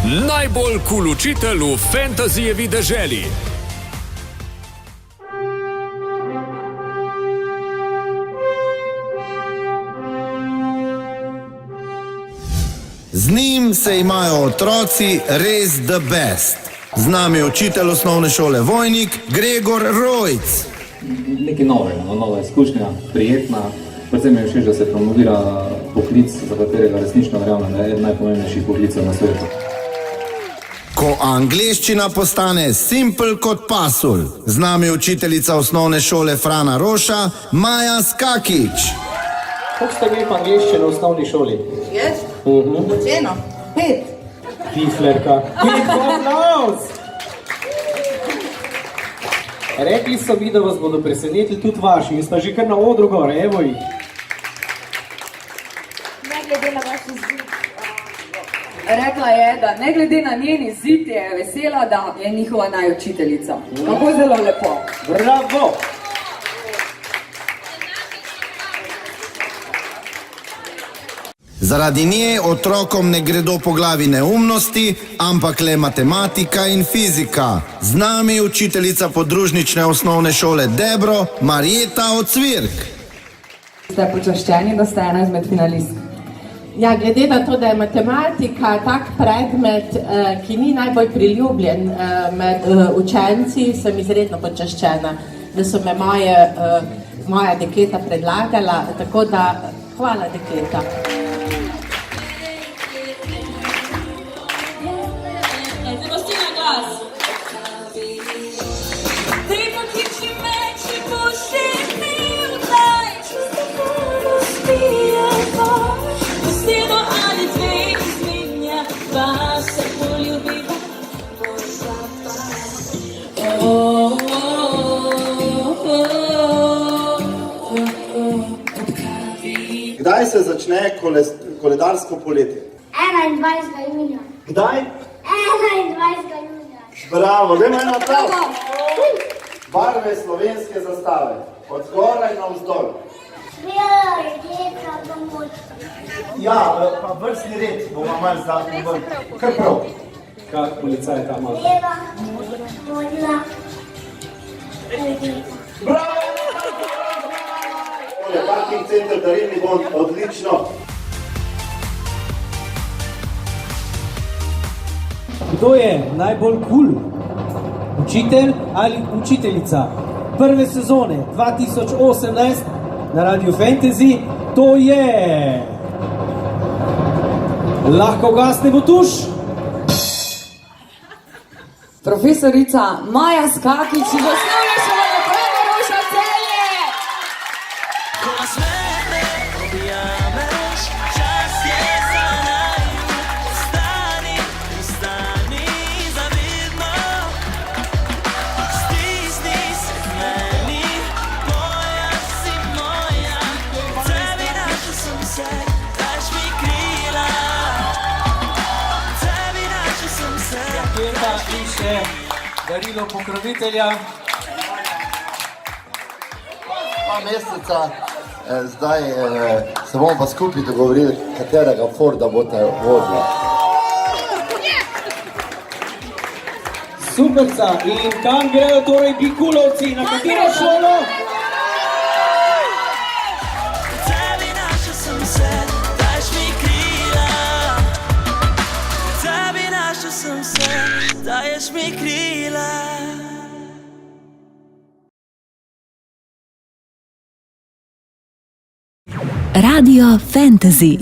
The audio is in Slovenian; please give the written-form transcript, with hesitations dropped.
Najbolj kul učitelj v fantazijevi deželi. Z njim se imajo otroci res the best. Z nami je učitelj osnovne šole Vojnik, Gregor Rojc. Nekaj novega, nova izkušnja, prijetna. Predvsem je všeč, da se promovira poklic, za katerega resnično verjamem, da je eden najpomembnejših poklicev na svetu. Ko angleščina postane simpel kot pasulj. Z nami je učiteljica osnovne šole Frana Roša, Maja Skakič. Kako ste imeli pa angleščino v osnovni šoli? Jaz? Oceno? 5. Piflerka. Aplavz! Rekli so mi, da vas bodo presenetili tudi vaši. In sta že kar na odru gore, evo jih. Ne glede na vaš izid. Rekla je, da ne glede na njen izid je vesela, da je njihova najučiteljica. Kako zelo lepo. Bravo! Zaradi nje otrokom ne gredo po glavi neumnosti, ampak le matematika in fizika. Z nami je učiteljica podružnične osnovne šole Debro, Marjeta Ocvirk. Ste počaščeni, da ste ena izmed finalistk? Ja, glede na to, da je matematika tak predmet, ki ni najbolj priljubljen med učenci, sem izredno počaščena, da so me moja dekleta predlagala, tako da hvala dekleta. Kdaj se začne koledarsko poletje? 21. junija. Kdaj? 21. junija. Bravo, dajmo en aplauz. Barve slovenske zastave, od zgoraj na vzdolj. Svela, rdeča, domočka. Ja, pa vrstni red bomo malo zdaj vrli. Kar prav. Kak policaj ta malo? Leva, modra, rdeča. Bravo! Parking center Darilni Bond, odlično. Kdo je najbolj kul? Učitelj ali učiteljica? Prve sezone 2018 na Radio Fantasy, to je... Lahko gasnemo tuš? Profesorica Maja Skakič iz osnovne šole Frana Roša Celje. In še darilo pokrovitelja. 2 meseca, zdaj se bomo pa skupaj dogovorili, katerega Forda boste vozili. Superca, in kam grejo torej bikulovci, na katero šolo? Daješ mi krila. Radio Fantasy.